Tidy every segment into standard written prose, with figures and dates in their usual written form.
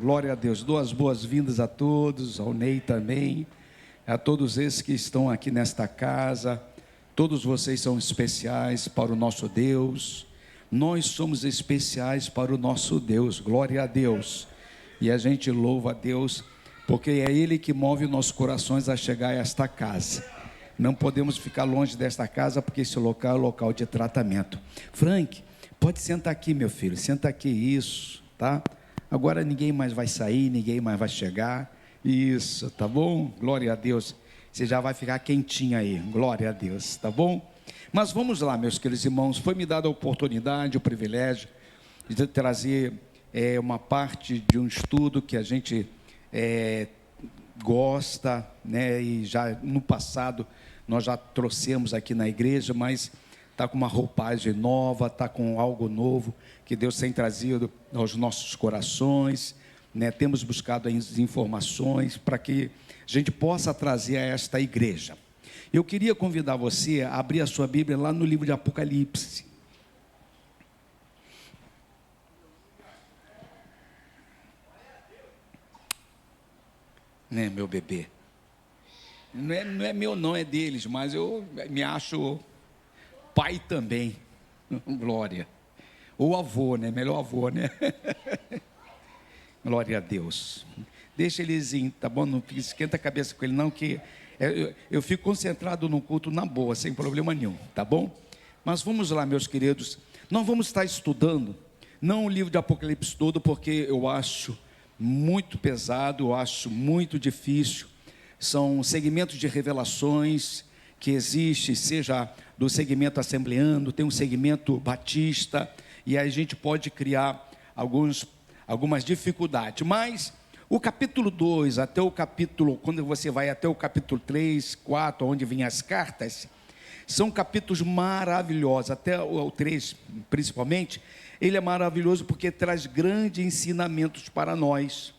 Glória a Deus. Dou as boas-vindas a todos, ao Ney também, a todos esses que estão aqui nesta casa. Todos vocês são especiais para o nosso Deus. Nós somos especiais para o nosso Deus. Glória a Deus. E a gente louva a Deus, porque é Ele que move nossos corações a chegar a esta casa. Não podemos ficar longe desta casa, porque esse local é local de tratamento. Frank, pode sentar aqui, meu filho. Senta aqui, isso, tá? Agora ninguém mais vai sair, ninguém mais vai chegar. Isso, tá bom? Glória a Deus. Você já vai ficar quentinho aí. Glória a Deus, tá bom? Mas vamos lá, meus queridos irmãos. Foi me dada a oportunidade, o privilégio de trazer uma parte de um estudo que a gente gosta, né? E já no passado nós já trouxemos aqui na igreja, mas está com uma roupagem nova, está com algo novo que Deus tem trazido aos nossos corações, né? Temos buscado as informações para que a gente possa trazer a esta igreja. Eu queria convidar você a abrir a sua Bíblia lá no livro de Apocalipse. Né, meu bebê? Não é meu, não, é deles, mas eu me acho pai também. Glória. Ou avô, né? Melhor avô, né? Glória a Deus. Deixa eles ir, tá bom? Não esquenta a cabeça com ele, não, que eu fico concentrado no culto na boa, sem problema nenhum, tá bom? Mas vamos lá, meus queridos. Nós vamos estar estudando, não o livro de Apocalipse todo, porque eu acho muito pesado, eu acho muito difícil. São segmentos de revelações que existe, seja do segmento assembleano, tem um segmento batista, e aí a gente pode criar algumas dificuldades. Mas o capítulo 2 até o capítulo, quando você vai até o capítulo 3, 4, onde vêm as cartas, são capítulos maravilhosos. Até o 3, principalmente, ele é maravilhoso porque traz grandes ensinamentos para nós.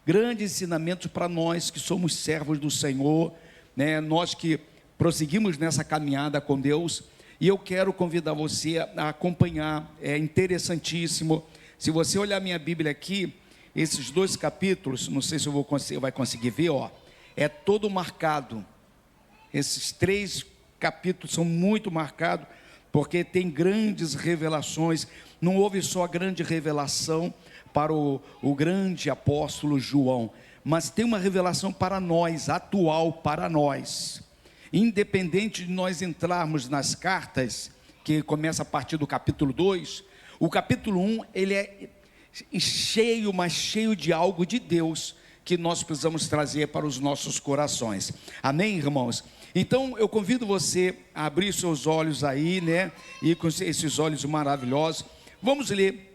Grandes ensinamentos para nós que somos servos do Senhor, né? Nós que prosseguimos nessa caminhada com Deus. E eu quero convidar você a acompanhar, é interessantíssimo. Se você olhar minha Bíblia aqui, esses 2 capítulos, não sei se você vai conseguir ver, ó, é todo marcado. Esses 3 capítulos são muito marcados, porque tem grandes revelações. Não houve só a grande revelação para o grande apóstolo João, mas tem uma revelação para nós, atual para nós. Independente de nós entrarmos nas cartas, que começa a partir do capítulo 2, o capítulo 1, ele é cheio, mas cheio de algo de Deus, que nós precisamos trazer para os nossos corações. Amém, irmãos? Então, eu convido você a abrir seus olhos aí, né? E com esses olhos maravilhosos, vamos ler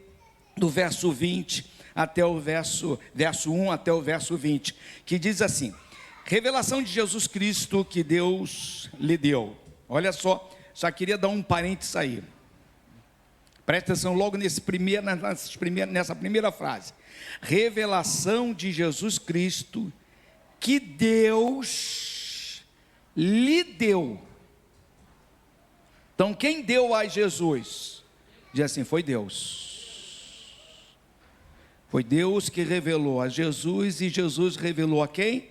do verso 20 até o verso 1 até o verso 20, que diz assim: revelação de Jesus Cristo que Deus lhe deu. Olha só, só queria dar um parênteses aí. Presta atenção logo nessa primeira frase. Revelação de Jesus Cristo que Deus lhe deu. Então, quem deu a Jesus? Diz assim, foi Deus. Foi Deus que revelou a Jesus, e Jesus revelou a quem?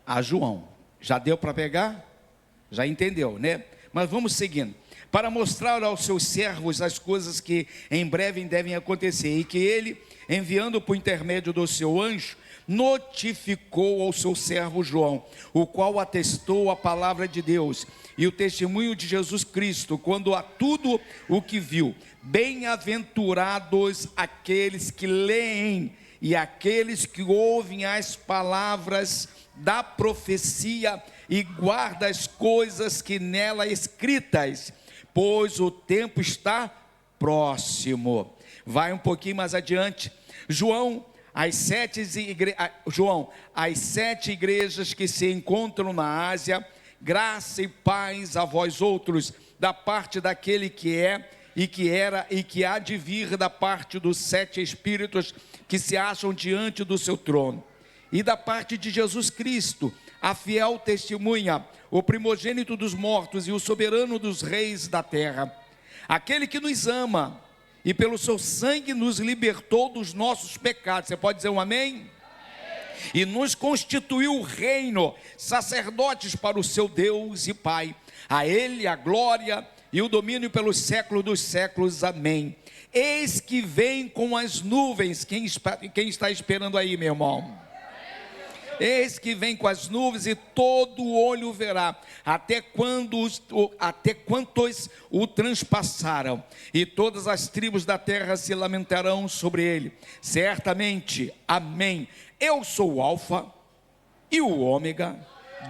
A João. Já deu para pegar? Já entendeu, né? Mas vamos seguindo. Para mostrar aos seus servos as coisas que em breve devem acontecer, e que ele, enviando por intermédio do seu anjo, notificou ao seu servo João, o qual atestou a palavra de Deus e o testemunho de Jesus Cristo, quando a tudo o que viu. Bem-aventurados aqueles que leem e aqueles que ouvem as palavras da profecia e guardam as coisas que nela escritas, pois o tempo está próximo. Vai um pouquinho mais adiante. João, as 7 igrejas que se encontram na Ásia, graça e paz a vós outros, da parte daquele que é, e que era, e que há de vir, da parte dos 7 Espíritos que se acham diante do seu trono, e da parte de Jesus Cristo, a fiel testemunha, o primogênito dos mortos e o soberano dos reis da terra, aquele que nos ama e pelo seu sangue nos libertou dos nossos pecados. Você pode dizer um amém? E nos constituiu reino, sacerdotes para o seu Deus e Pai. A ele a glória e o domínio pelos séculos dos séculos. Amém. Eis que vem com as nuvens. Quem está esperando aí, meu irmão? Eis que vem com as nuvens e todo olho verá, até quantos o transpassaram, e todas as tribos da terra se lamentarão sobre ele. Certamente, amém. Eu sou o Alfa e o Ômega,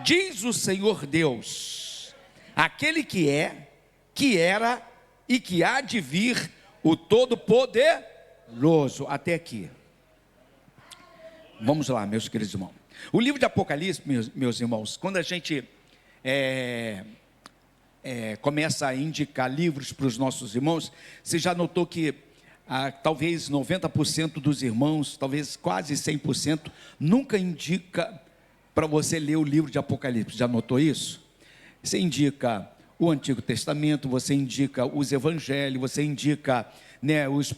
diz o Senhor Deus, aquele que é, que era e que há de vir, o Todo-Poderoso. Até aqui. Vamos lá, meus queridos irmãos. O livro de Apocalipse, meus irmãos, quando a gente começa a indicar livros para os nossos irmãos, você já notou que talvez 90% dos irmãos, talvez quase 100%, nunca indica para você ler o livro de Apocalipse. Já notou isso? Você indica o Antigo Testamento, você indica os Evangelhos, você indica, né, os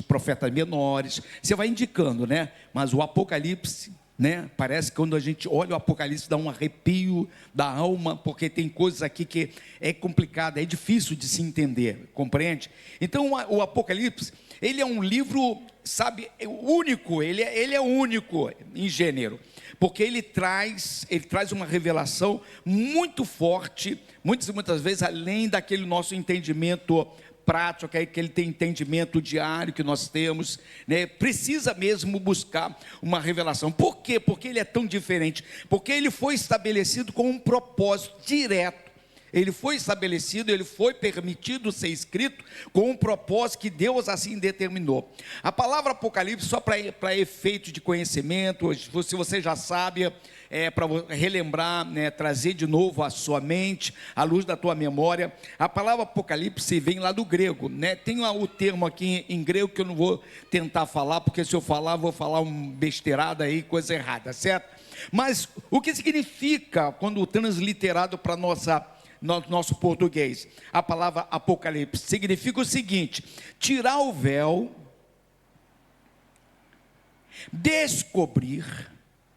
profetas menores, você vai indicando, né? Mas o Apocalipse, né, parece que quando a gente olha o Apocalipse dá um arrepio da alma, porque tem coisas aqui que é complicado, é difícil de se entender, compreende? Então o Apocalipse, ele é um livro, sabe, único, ele é único em gênero, porque ele traz uma revelação muito forte, muitas vezes além daquele nosso entendimento prático, aquele entendimento diário que nós temos, né? Precisa mesmo buscar uma revelação. Por quê? Porque ele é tão diferente, porque ele foi estabelecido com um propósito direto. Ele foi estabelecido, ele foi permitido ser escrito com um propósito que Deus assim determinou. A palavra Apocalipse, só para efeito de conhecimento, se você já sabe, para relembrar, né, trazer de novo à sua mente, à luz da tua memória, a palavra Apocalipse vem lá do grego, né? Tem o termo aqui em grego que eu não vou tentar falar, porque se eu falar, vou falar uma besteirada aí, coisa errada, certo? Mas o que significa, quando transliterado para nosso português, a palavra Apocalipse significa o seguinte: tirar o véu, descobrir,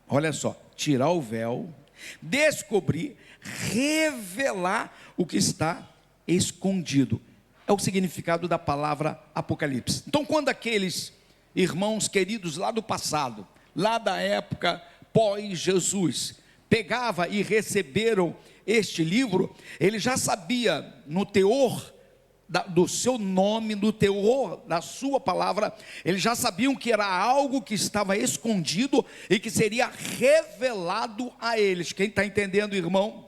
olha só, tirar o véu, descobrir, revelar o que está escondido. É o significado da palavra Apocalipse. Então, quando aqueles irmãos queridos lá do passado, lá da época pós-Jesus, pegava e receberam este livro, ele já sabia no teor do seu nome, no teor da sua palavra, eles já sabiam que era algo que estava escondido e que seria revelado a eles. Quem está entendendo, irmão?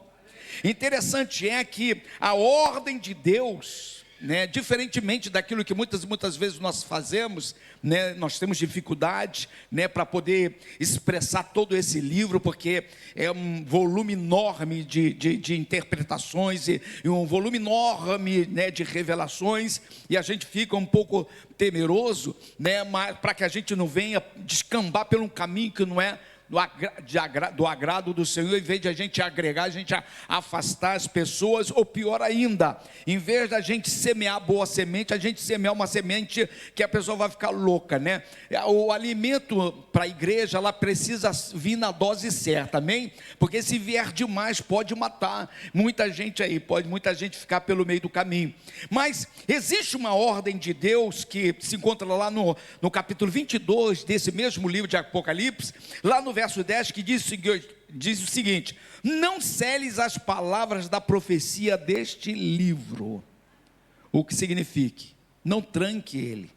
Interessante é que a ordem de Deus, né, diferentemente daquilo que muitas vezes nós fazemos, né, nós temos dificuldade, né, para poder expressar todo esse livro, porque é um volume enorme de interpretações e um volume enorme, né, de revelações, e a gente fica um pouco temeroso, né, para que a gente não venha descambar por um caminho que não é do agrado do Senhor, em vez de a gente agregar, a gente afastar as pessoas, ou pior ainda, em vez da gente semear boa semente, a gente semear uma semente que a pessoa vai ficar louca, né? O alimento para a igreja, ela precisa vir na dose certa, amém? Porque se vier demais, pode matar muita gente aí, pode muita gente ficar pelo meio do caminho. Mas existe uma ordem de Deus que se encontra lá no capítulo 22 desse mesmo livro de Apocalipse, lá no verso 10, que diz o seguinte: não seles as palavras da profecia deste livro. O que significa? Não tranque ele,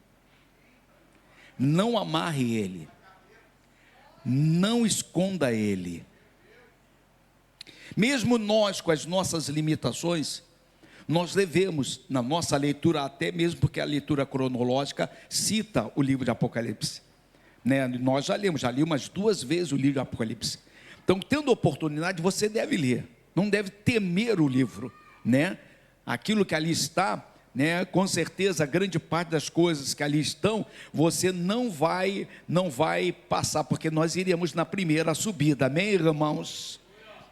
não amarre ele, não esconda ele. Mesmo nós, com as nossas limitações, nós devemos, na nossa leitura, até mesmo porque a leitura cronológica cita o livro de Apocalipse, né? Nós já li umas 2 vezes o livro de Apocalipse. Então, tendo oportunidade, você deve ler, não deve temer o livro, né? Aquilo que ali está, né? Com certeza, grande parte das coisas que ali estão, você não vai passar, porque nós iremos na primeira subida, amém, irmãos?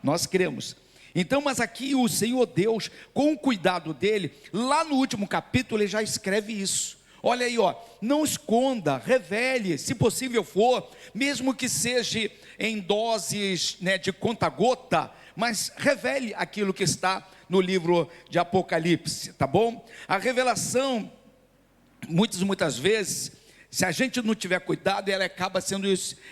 Nós cremos. Então, mas aqui o Senhor Deus, com o cuidado dele, lá no último capítulo, ele já escreve isso. Olha aí, ó, não esconda, revele, se possível for, mesmo que seja em doses, né, de conta-gota, mas revele aquilo que está no livro de Apocalipse, tá bom? A revelação, muitas vezes, se a gente não tiver cuidado, ela acaba sendo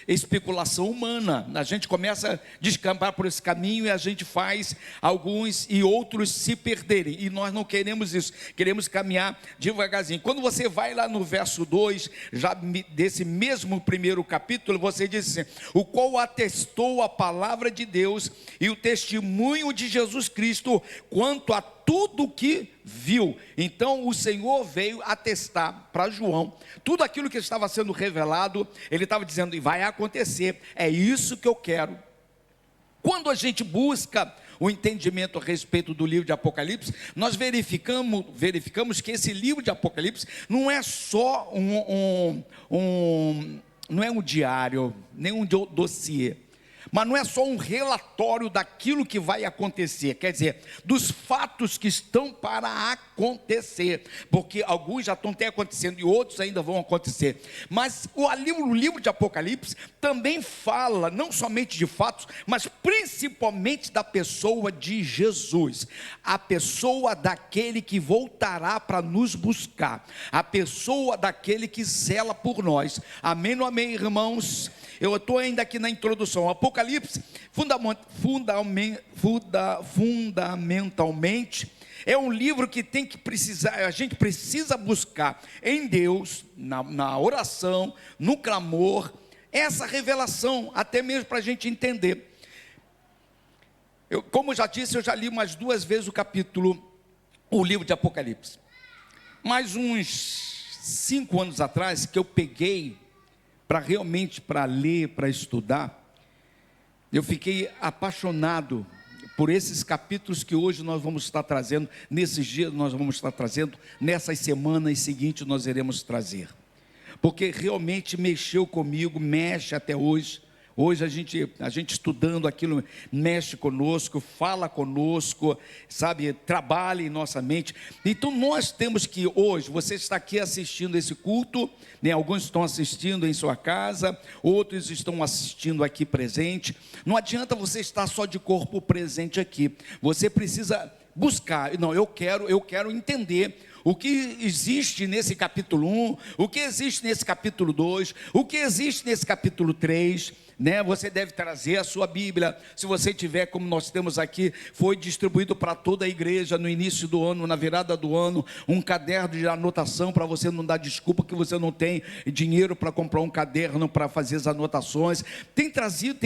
especulação humana. A gente começa a descambar por esse caminho e a gente faz alguns e outros se perderem. E nós não queremos isso, queremos caminhar devagarzinho. Quando você vai lá no verso 2, já desse mesmo primeiro capítulo, você diz assim: o qual atestou a palavra de Deus e o testemunho de Jesus Cristo quanto a tudo o que viu. Então o Senhor veio atestar para João tudo aquilo que estava sendo revelado. Ele estava dizendo: e vai acontecer, é isso que eu quero. Quando a gente busca o entendimento a respeito do livro de Apocalipse, nós verificamos que esse livro de Apocalipse não é só não é um diário, nem um dossiê, mas não é só um relatório daquilo que vai acontecer, quer dizer, dos fatos que estão para acontecer, porque alguns já estão até acontecendo e outros ainda vão acontecer. Mas o livro de Apocalipse também fala não somente de fatos, mas principalmente da pessoa de Jesus, a pessoa daquele que voltará para nos buscar, a pessoa daquele que zela por nós. Amém ou não amém, irmãos? Eu estou ainda aqui na introdução. Apocalipse, fundamentalmente, é um livro que a gente precisa buscar em Deus, na oração, no clamor, essa revelação, até mesmo para a gente entender. Como eu já disse, eu já li umas 2 vezes o livro de Apocalipse. Mais uns 5 anos atrás, que eu peguei para ler, para estudar, eu fiquei apaixonado por esses capítulos que hoje nós vamos estar trazendo, nesses dias nós vamos estar trazendo, nessas semanas seguintes nós iremos trazer, porque realmente mexeu comigo, mexe até hoje. Hoje a gente estudando aquilo, mexe conosco, fala conosco, sabe, trabalha em nossa mente. Então nós temos que hoje, você está aqui assistindo esse culto, né? Alguns estão assistindo em sua casa, outros estão assistindo aqui presente. Não adianta você estar só de corpo presente aqui, você precisa buscar. Não, eu quero entender o que existe nesse capítulo 1, o que existe nesse capítulo 2, o que existe nesse capítulo 3, né? Você deve trazer a sua Bíblia, se você tiver, como nós temos aqui, foi distribuído para toda a igreja no início do ano, na virada do ano, um caderno de anotação, para você não dar desculpa que você não tem dinheiro para comprar um caderno para fazer as anotações. Tem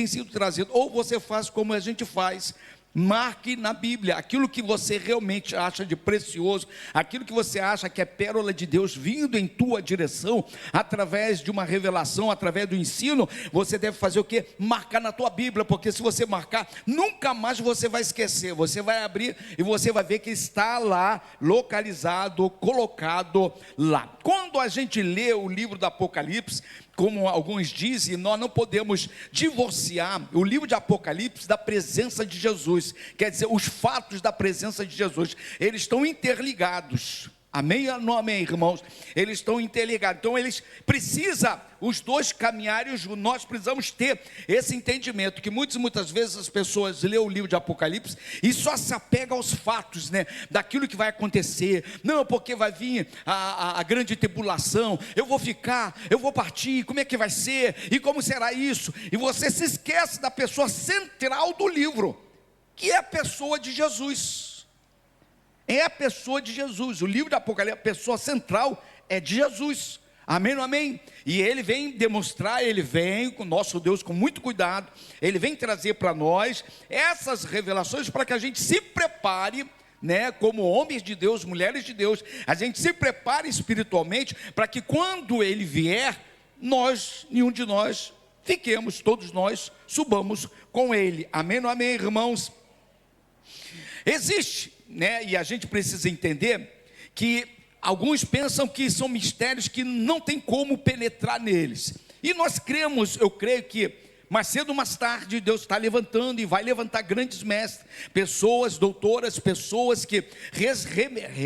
sido trazido, ou você faz como a gente faz. Marque na Bíblia aquilo que você realmente acha de precioso, aquilo que você acha que é pérola de Deus vindo em tua direção, através de uma revelação, através do ensino. Você deve fazer o quê? Marcar na tua Bíblia, porque se você marcar, nunca mais você vai esquecer. Você vai abrir e você vai ver que está lá, localizado, colocado lá. Quando a gente lê o livro do Apocalipse, como alguns dizem, nós não podemos divorciar o livro de Apocalipse da presença de Jesus. Quer dizer, os fatos da presença de Jesus, eles estão interligados. Amém ou não amém, irmãos? Eles estão interligados. Então eles precisam, os dois caminharem, nós precisamos ter esse entendimento, que muitas vezes as pessoas lêem o livro de Apocalipse e só se apegam aos fatos, né? Daquilo que vai acontecer. Não, porque vai vir a grande tribulação, eu vou partir, como é que vai ser? E como será isso? E você se esquece da pessoa central do livro, que é a pessoa de Jesus. É a pessoa de Jesus. O livro do Apocalipse, a pessoa central é de Jesus. Amém ou amém? E ele vem demonstrar, ele vem com o nosso Deus com muito cuidado, ele vem trazer para nós essas revelações para que a gente se prepare, né, como homens de Deus, mulheres de Deus, a gente se prepare espiritualmente para que quando ele vier, nenhum de nós fiquemos, todos nós subamos com ele. Amém ou amém, irmãos? Existe, né, e a gente precisa entender que alguns pensam que são mistérios que não tem como penetrar neles, e nós cremos, eu creio que mais cedo ou mais tarde, Deus está levantando e vai levantar grandes mestres, pessoas doutoras, pessoas que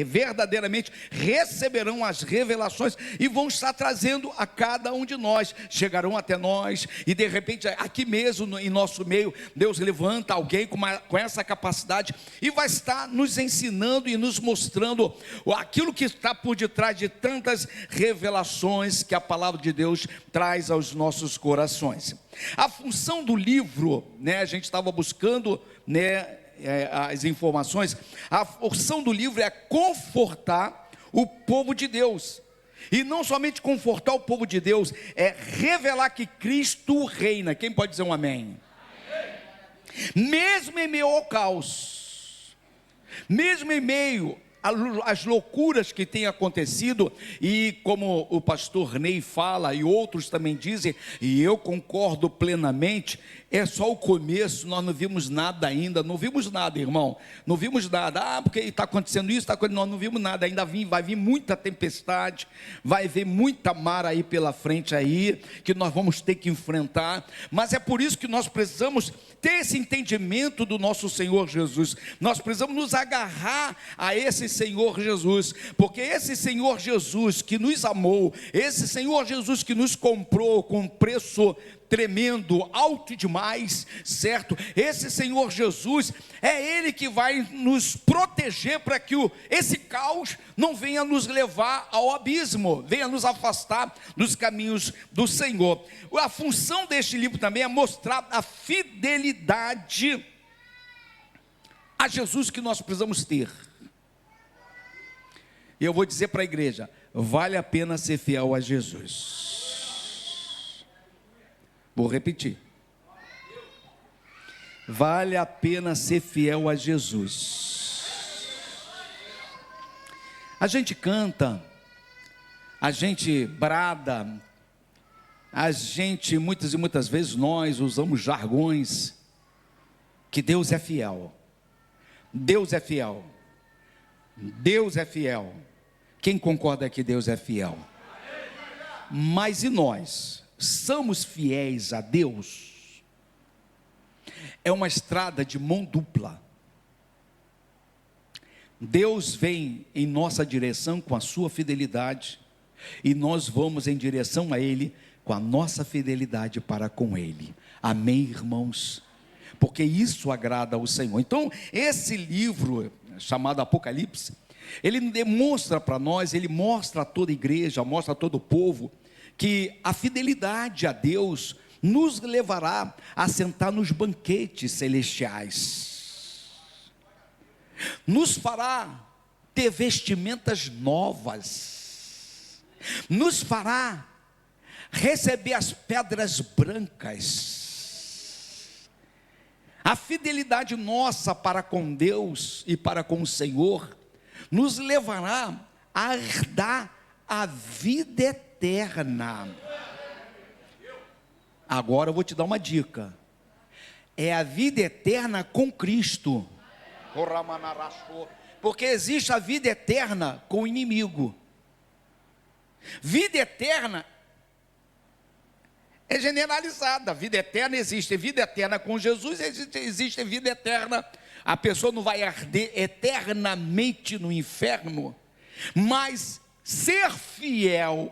verdadeiramente receberão as revelações e vão estar trazendo a cada um de nós, chegarão até nós, e de repente aqui mesmo em nosso meio, Deus levanta alguém com essa capacidade e vai estar nos ensinando e nos mostrando aquilo que está por detrás de tantas revelações que a palavra de Deus traz aos nossos corações. A função do livro, né, a gente estava buscando, né, as informações. A função do livro é confortar o povo de Deus, e não somente confortar o povo de Deus, é revelar que Cristo reina. Quem pode dizer um amém? Mesmo em meio ao caos, mesmo em meio as loucuras que têm acontecido, e como o pastor Ney fala, e outros também dizem, e eu concordo plenamente, é só o começo, nós não vimos nada ainda, não vimos nada, irmão, não vimos nada, porque está acontecendo isso, nós não vimos nada, ainda vai vir muita tempestade, vai vir muita mar aí pela frente aí, que nós vamos ter que enfrentar, mas é por isso que nós precisamos ter esse entendimento do nosso Senhor Jesus, nós precisamos nos agarrar a esse Senhor Jesus, porque esse Senhor Jesus que nos amou, esse Senhor Jesus que nos comprou com um preço tremendo, alto demais, certo? Esse Senhor Jesus, é Ele que vai nos proteger para que esse caos não venha nos levar ao abismo, venha nos afastar dos caminhos do Senhor. A função deste livro também é mostrar a fidelidade a Jesus que nós precisamos ter. E eu vou dizer para a igreja, vale a pena ser fiel a Jesus. Vou repetir. Vale a pena ser fiel a Jesus. A gente canta, a gente brada, a gente muitas e muitas vezes nós usamos jargões que Deus é fiel. Deus é fiel. Deus é fiel. Quem concorda que Deus é fiel? Mas e nós? Somos fiéis a Deus? É uma estrada de mão dupla. Deus vem em nossa direção com a sua fidelidade, e nós vamos em direção a Ele com a nossa fidelidade para com Ele. Amém, irmãos? Porque isso agrada ao Senhor. Então, esse livro chamado Apocalipse, ele demonstra para nós, ele mostra a toda a igreja, mostra a todo o povo, que a fidelidade a Deus nos levará a sentar nos banquetes celestiais, nos fará ter vestimentas novas, nos fará receber as pedras brancas. A fidelidade nossa para com Deus e para com o Senhor nos levará a herdar a vida eterna. Agora eu vou te dar uma dica. É a vida eterna com Cristo. Porque existe a vida eterna com o inimigo. Vida eterna é generalizada. Vida eterna existe. Vida eterna com Jesus existe vida eterna. A pessoa não vai arder eternamente no inferno. Mas ser fiel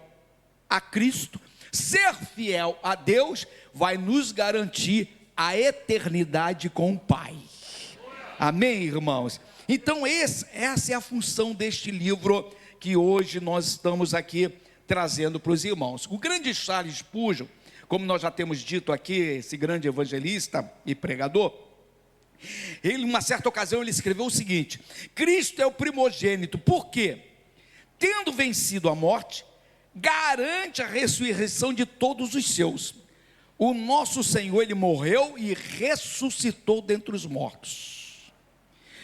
a Cristo, ser fiel a Deus, vai nos garantir a eternidade com o Pai. Amém, irmãos? Então essa é a função deste livro que hoje nós estamos aqui trazendo para os irmãos. O grande Charles Spurgeon, como nós já temos dito aqui, esse grande evangelista e pregador, ele, em uma certa ocasião, ele escreveu o seguinte: Cristo é o primogênito, por quê? Tendo vencido a morte, garante a ressurreição de todos os seus. O nosso Senhor, Ele morreu e ressuscitou dentre os mortos.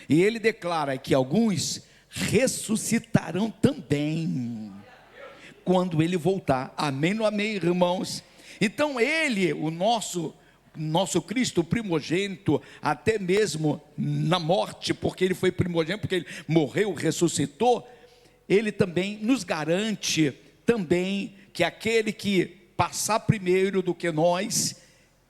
E Ele declara que alguns ressuscitarão também, quando Ele voltar. Amém, não amém, irmãos? Então Ele, o nosso Cristo primogênito, até mesmo na morte, porque Ele foi primogênito, porque Ele morreu, ressuscitou, Ele também nos garante também que aquele que passar primeiro do que nós,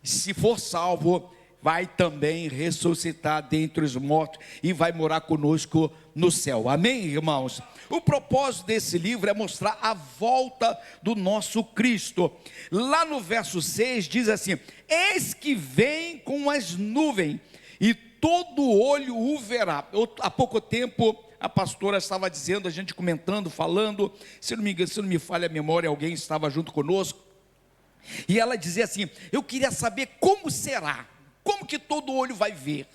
se for salvo, vai também ressuscitar dentre os mortos e vai morar conosco no céu. Amém, irmãos? O propósito desse livro é mostrar a volta do nosso Cristo. Lá no verso 6 diz assim: eis que vem com as nuvens, e todo olho o verá. Há pouco tempo a pastora estava dizendo, a gente comentando, falando, se não me engano, se não me falha a memória, alguém estava junto conosco, e ela dizia assim: eu queria saber como será, como que todo olho vai ver,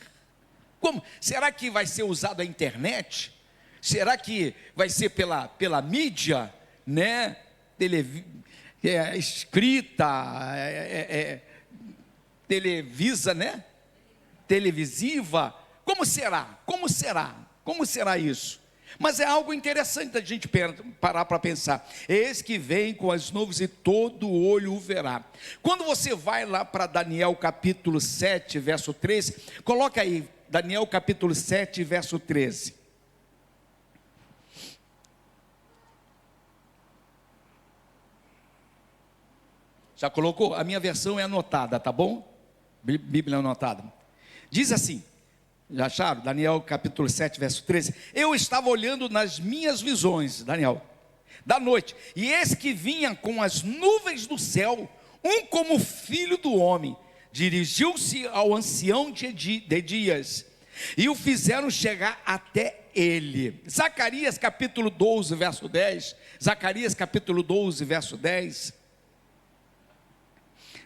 como, será que vai ser usado a internet? Será que vai ser pela mídia, né? Escrita, televisa, né? Televisiva, como será? Como será? Como será isso? Mas é algo interessante da gente parar para pensar. Eis que vem com as nuvens e todo olho o verá. Quando você vai lá para Daniel capítulo 7, verso 13, coloca aí, Daniel capítulo 7, verso 13. Já colocou? A minha versão é anotada, tá bom? Bíblia anotada. Diz assim, já acharam? Daniel capítulo 7, verso 13. Eu estava olhando nas minhas visões, Daniel, da noite, e eis que vinha com as nuvens do céu, um como filho do homem, dirigiu-se ao ancião de dias, e o fizeram chegar até ele. Zacarias capítulo 12, verso 10. Zacarias capítulo 12, verso 10.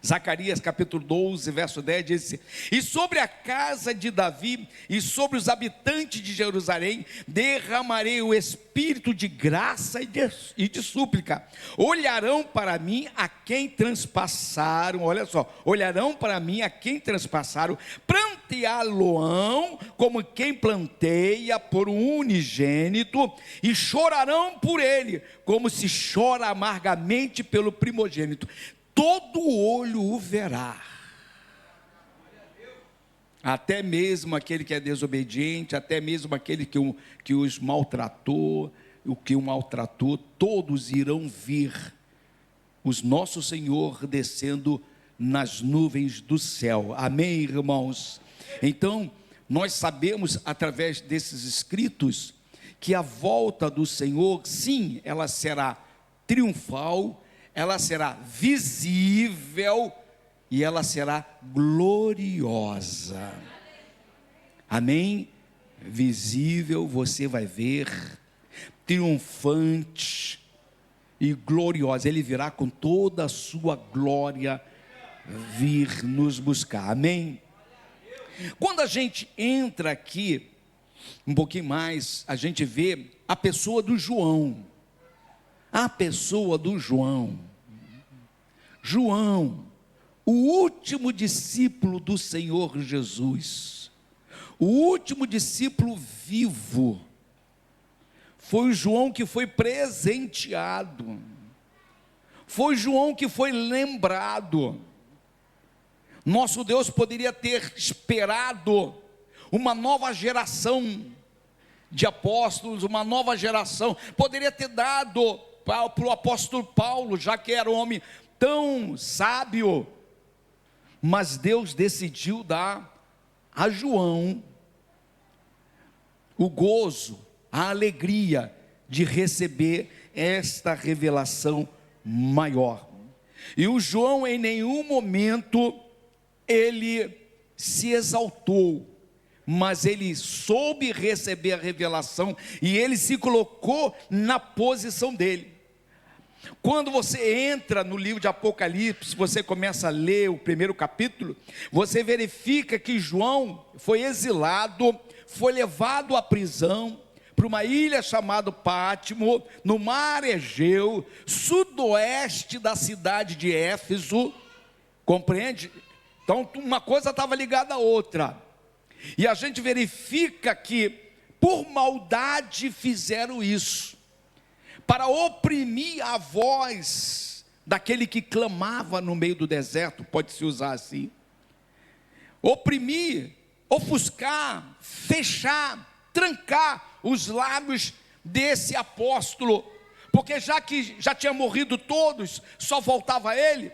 Zacarias capítulo 12, verso 10 diz assim: e sobre a casa de Davi e sobre os habitantes de Jerusalém derramarei o espírito de graça e de súplica. Olharão para mim a quem transpassaram, olha só, olharão para mim a quem transpassaram, planteá-lo-ão como quem planteia por um unigênito, e chorarão por ele, como se chora amargamente pelo primogênito. Todo olho o verá, até mesmo aquele que é desobediente, até mesmo aquele que os maltratou, o que o maltratou, todos irão ver o nosso Senhor descendo nas nuvens do céu. Amém, irmãos? Então, nós sabemos através desses escritos que a volta do Senhor, sim, ela será triunfal, ela será visível e ela será gloriosa. Amém? Visível, você vai ver, triunfante e gloriosa. Ele virá com toda a sua glória vir nos buscar. Amém? Quando a gente entra aqui um pouquinho mais, a gente vê a pessoa do João. A pessoa do João. João, o último discípulo do Senhor Jesus, o último discípulo vivo, foi o João que foi presenteado, foi João que foi lembrado. Nosso Deus poderia ter esperado uma nova geração de apóstolos, uma nova geração, poderia ter dado para o apóstolo Paulo, já que era um homem tão sábio, mas Deus decidiu dar a João o gozo, a alegria de receber esta revelação maior. E o João em nenhum momento ele se exaltou, mas ele soube receber a revelação e ele se colocou na posição dele. Quando você entra no livro de Apocalipse, você começa a ler o primeiro capítulo, você verifica que João foi exilado, foi levado à prisão, para uma ilha chamada Pátimo, no mar Egeu, sudoeste da cidade de Éfeso, compreende? Então uma coisa estava ligada à outra, e a gente verifica que por maldade fizeram isso, para oprimir a voz daquele que clamava no meio do deserto, pode-se usar assim, oprimir, ofuscar, fechar, trancar os lábios desse apóstolo, porque já que já tinha morrido todos, só faltava ele,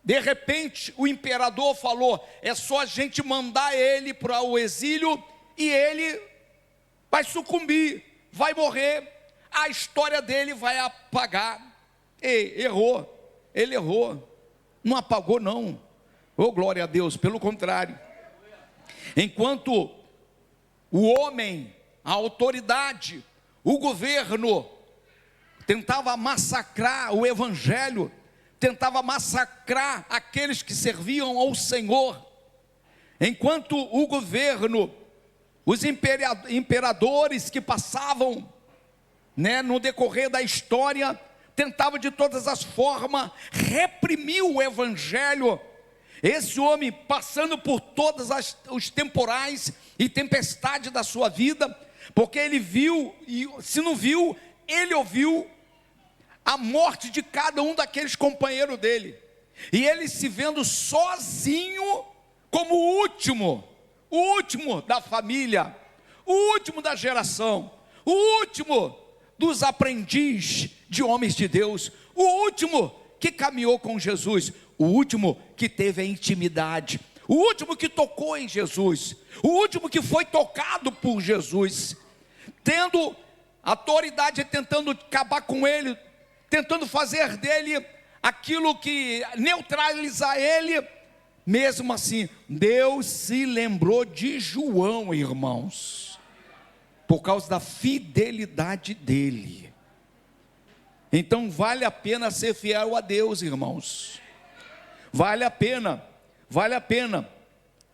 De repente o imperador falou: é só a gente mandar ele para o exílio e ele vai sucumbir, vai morrer, a história dele vai apagar. Ei, errou, ele errou, não apagou não, oh glória a Deus, pelo contrário. Enquanto o homem, a autoridade, o governo tentava massacrar o evangelho, tentava massacrar aqueles que serviam ao Senhor, enquanto o governo, os imperadores que passavam, no decorrer da história, tentavam de todas as formas reprimir o evangelho, esse homem passando por todos os temporais e tempestades da sua vida, porque ele viu, e se não viu, ele ouviu a morte de cada um daqueles companheiros dele, e ele se vendo sozinho, como o último da família, o último da geração, o último dos aprendizes de homens de Deus, o último que caminhou com Jesus, o último que teve a intimidade, o último que tocou em Jesus, o último que foi tocado por Jesus, tendo autoridade, tentando acabar com ele, tentando fazer dele aquilo que neutralizar ele. Mesmo assim, Deus se lembrou de João, irmãos, por causa da fidelidade dele. Então vale a pena ser fiel a Deus, irmãos, vale a pena.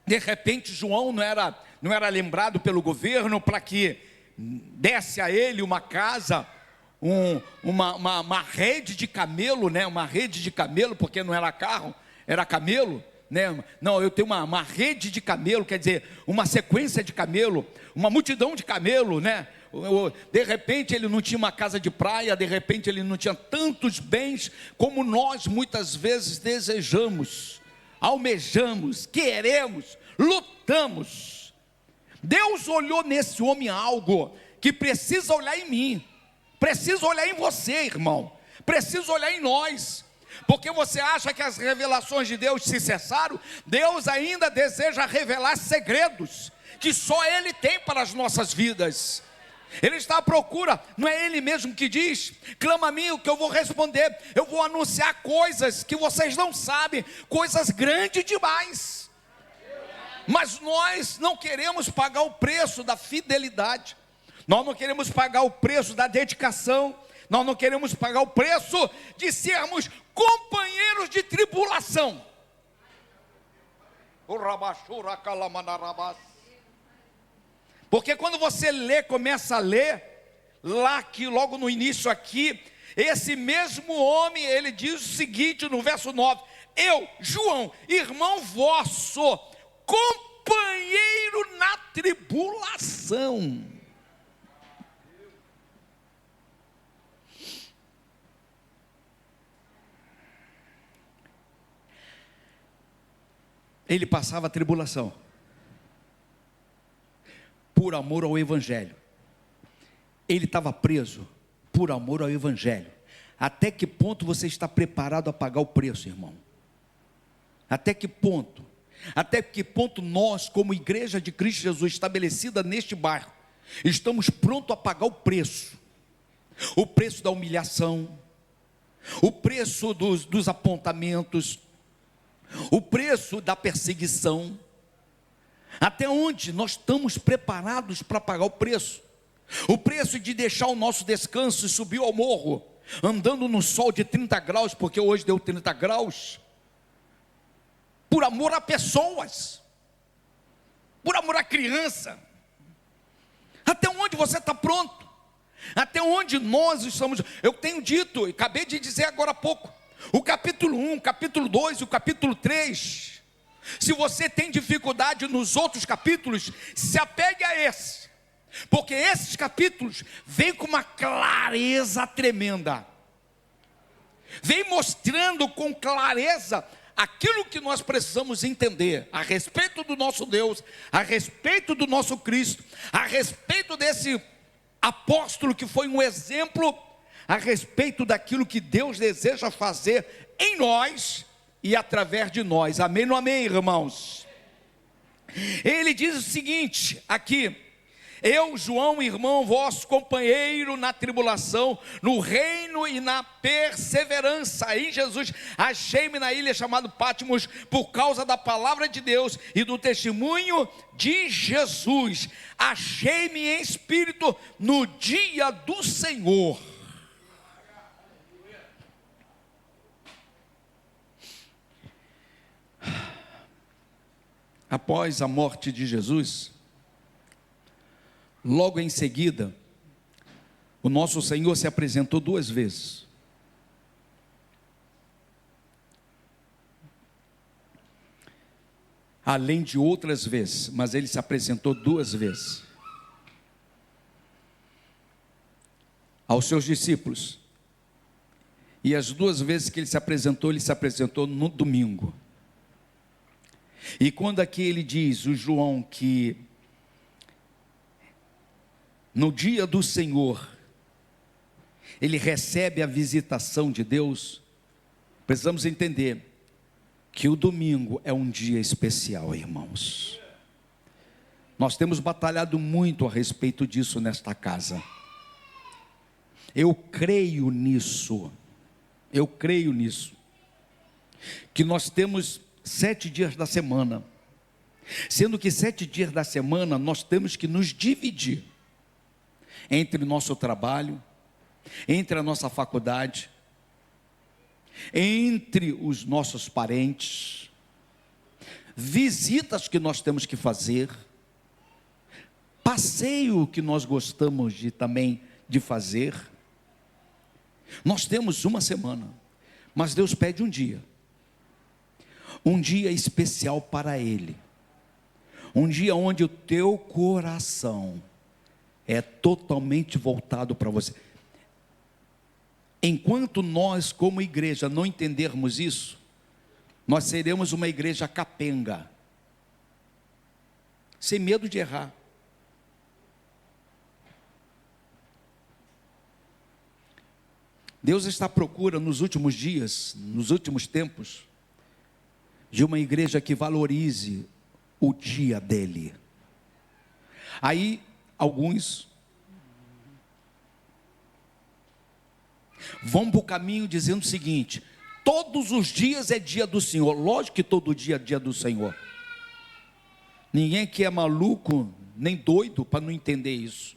De repente João não era lembrado pelo governo para que desse a ele uma casa, uma rede de camelo, uma rede de camelo, porque não era carro, era camelo, não, eu tenho uma rede de camelo, quer dizer, uma sequência de camelo, uma multidão de camelo, de repente ele não tinha uma casa de praia, de repente ele não tinha tantos bens, como nós muitas vezes desejamos, almejamos, queremos, lutamos. Deus olhou nesse homem algo que precisa olhar em mim, precisa olhar em você, irmão, precisa olhar em nós, porque você acha que as revelações de Deus se cessaram? Deus ainda deseja revelar segredos que só Ele tem para as nossas vidas. Ele está à procura, não é Ele mesmo que diz: clama a mim, o que eu vou responder, eu vou anunciar coisas que vocês não sabem, coisas grandes demais. Mas nós não queremos pagar o preço da fidelidade, nós não queremos pagar o preço da dedicação, nós não queremos pagar o preço de sermos companheiros de tribulação. Porque quando você começa a ler, logo no início aqui, esse mesmo homem, ele diz o seguinte no verso 9: eu, João, irmão vosso, companheiro na tribulação. Ele passava a tribulação por amor ao evangelho. Ele estava preso por amor ao evangelho. Até que ponto você está preparado a pagar o preço, irmão? Até que ponto? Até que ponto nós, como igreja de Cristo Jesus estabelecida neste bairro, estamos prontos a pagar o preço? O preço da humilhação, o preço dos apontamentos, o preço da perseguição. Até onde nós estamos preparados para pagar o preço? O preço de deixar o nosso descanso e subir ao morro, andando no sol de 30 graus, porque hoje deu 30 graus, por amor a pessoas, por amor a criança. Até onde você está pronto? Até onde nós estamos? Eu tenho dito, acabei de dizer agora há pouco, o capítulo 1, o capítulo 2 e o capítulo 3, se você tem dificuldade nos outros capítulos, se apegue a esse, porque esses capítulos vêm com uma clareza tremenda, vem mostrando com clareza aquilo que nós precisamos entender a respeito do nosso Deus, a respeito do nosso Cristo, a respeito desse apóstolo que foi um exemplo, a respeito daquilo que Deus deseja fazer em nós, e através de nós. Amém ou não amém, irmãos? Ele diz o seguinte aqui: eu, João, irmão vosso, companheiro na tribulação, no reino e na perseverança em Jesus, achei-me na ilha chamada Patmos por causa da palavra de Deus e do testemunho de Jesus. Achei-me em espírito no dia do Senhor. Após a morte de Jesus, logo em seguida, o nosso Senhor se apresentou 2 vezes. Além de outras vezes, mas ele se apresentou 2 vezes aos seus discípulos. E as 2 vezes que ele se apresentou no domingo. E quando aqui ele diz, o João, que no dia do Senhor, ele recebe a visitação de Deus, precisamos entender que o domingo é um dia especial, irmãos. Nós temos batalhado muito a respeito disso nesta casa. Eu creio nisso, que nós temos 7 dias da semana, sendo que 7 dias da semana nós temos que nos dividir entre o nosso trabalho, entre a nossa faculdade, entre os nossos parentes, visitas que nós temos que fazer, passeio que nós gostamos também de fazer. Nós temos uma semana, mas Deus pede um dia especial para Ele, um dia onde o teu coração é totalmente voltado para você. Enquanto nós, como igreja, não entendermos isso, nós seremos uma igreja capenga, sem medo de errar. Deus está à procura nos últimos dias, nos últimos tempos, de uma igreja que valorize o dia dele. Aí, alguns vão para o caminho dizendo o seguinte: todos os dias é dia do Senhor. Lógico que todo dia é dia do Senhor. Ninguém aqui é maluco, nem doido para não entender isso.